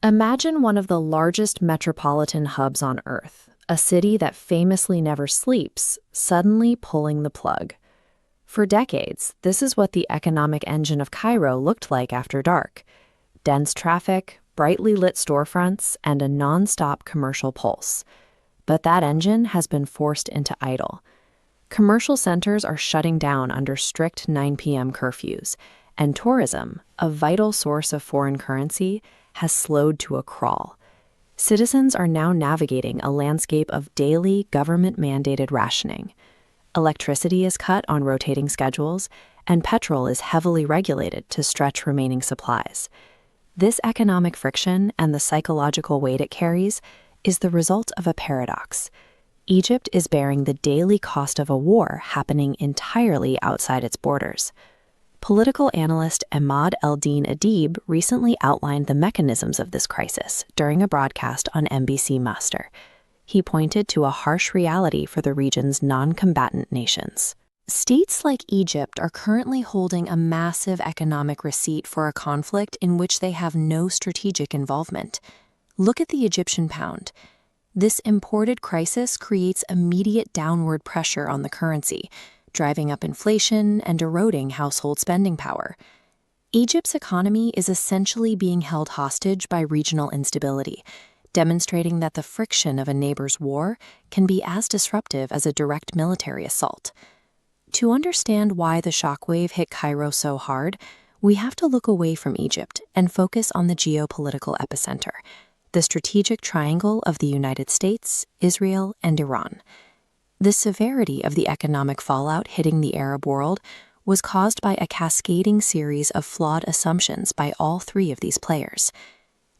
Imagine one of the largest metropolitan hubs on Earth, a city that famously never sleeps, suddenly pulling the plug. For decades, this is what the economic engine of Cairo looked like after dark. Dense traffic, brightly lit storefronts, and a non-stop commercial pulse. But that engine has been forced into idle. Commercial centers are shutting down under strict 9 p.m. curfews, and tourism, a vital source of foreign currency, has slowed to a crawl. Citizens are now navigating a landscape of daily government-mandated rationing. Electricity is cut on rotating schedules, and petrol is heavily regulated to stretch remaining supplies. This economic friction and the psychological weight it carries is the result of a paradox. Egypt is bearing the daily cost of a war happening entirely outside its borders. Political analyst Emad El-Din Adeeb recently outlined the mechanisms of this crisis during a broadcast on NBC Master. He pointed to a harsh reality for the region's non-combatant nations. States like Egypt are currently holding a massive economic receipt for a conflict in which they have no strategic involvement. Look at the Egyptian pound. This imported crisis creates immediate downward pressure on the currency, driving up inflation and eroding household spending power. Egypt's economy is essentially being held hostage by regional instability, demonstrating that the friction of a neighbor's war can be as disruptive as a direct military assault. To understand why the shockwave hit Cairo so hard, we have to look away from Egypt and focus on the geopolitical epicenter, the strategic triangle of the United States, Israel, and Iran. The severity of the economic fallout hitting the Arab world was caused by a cascading series of flawed assumptions by all three of these players.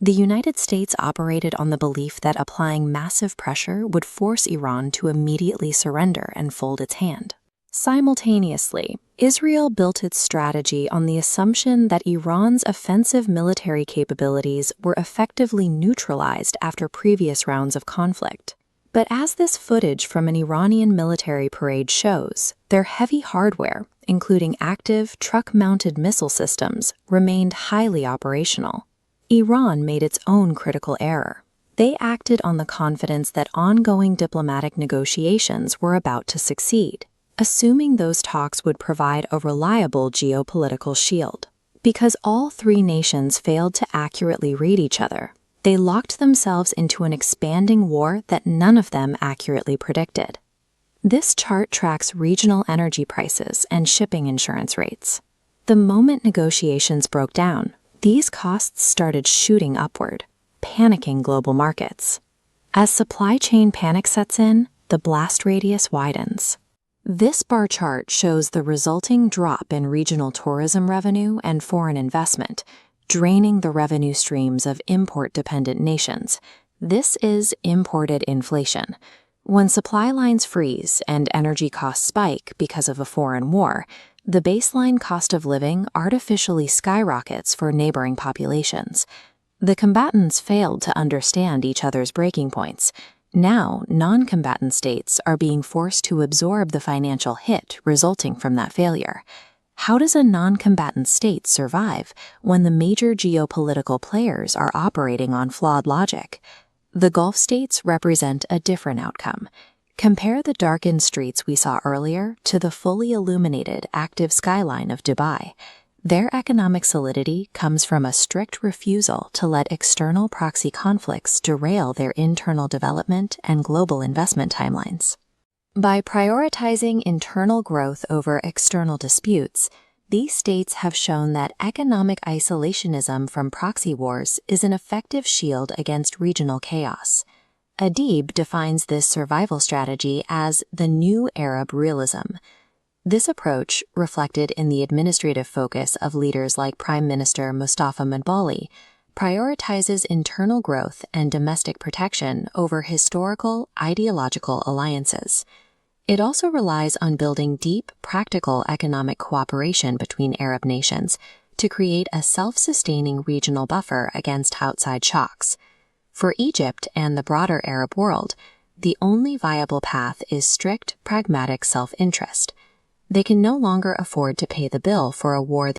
The United States operated on the belief that applying massive pressure would force Iran to immediately surrender and fold its hand. Simultaneously, Israel built its strategy on the assumption that Iran's offensive military capabilities were effectively neutralized after previous rounds of conflict. But as this footage from an Iranian military parade shows, their heavy hardware, including active truck-mounted missile systems, remained highly operational. Iran made its own critical error. They acted on the confidence that ongoing diplomatic negotiations were about to succeed, assuming those talks would provide a reliable geopolitical shield. Because all three nations failed to accurately read each other, they locked themselves into an expanding war that none of them accurately predicted. This chart tracks regional energy prices and shipping insurance rates. The moment negotiations broke down, these costs started shooting upward, panicking global markets. As supply chain panic sets in, the blast radius widens. This bar chart shows the resulting drop in regional tourism revenue and foreign investment, draining the revenue streams of import-dependent nations. This is imported inflation. When supply lines freeze and energy costs spike because of a foreign war, the baseline cost of living artificially skyrockets for neighboring populations. The combatants failed to understand each other's breaking points. Now, non-combatant states are being forced to absorb the financial hit resulting from that failure. How does a non-combatant state survive when the major geopolitical players are operating on flawed logic? The Gulf states represent a different outcome. Compare the darkened streets we saw earlier to the fully illuminated, active skyline of Dubai. Their economic solidity comes from a strict refusal to let external proxy conflicts derail their internal development and global investment timelines. By prioritizing internal growth over external disputes, these states have shown that economic isolationism from proxy wars is an effective shield against regional chaos. Adeeb defines this survival strategy as the new Arab realism. This approach, reflected in the administrative focus of leaders like Prime Minister Mustafa Madbouly, prioritizes internal growth and domestic protection over historical, ideological alliances. It also relies on building deep, practical economic cooperation between Arab nations to create a self-sustaining regional buffer against outside shocks. For Egypt and the broader Arab world, the only viable path is strict, pragmatic self-interest. They can no longer afford to pay the bill for a war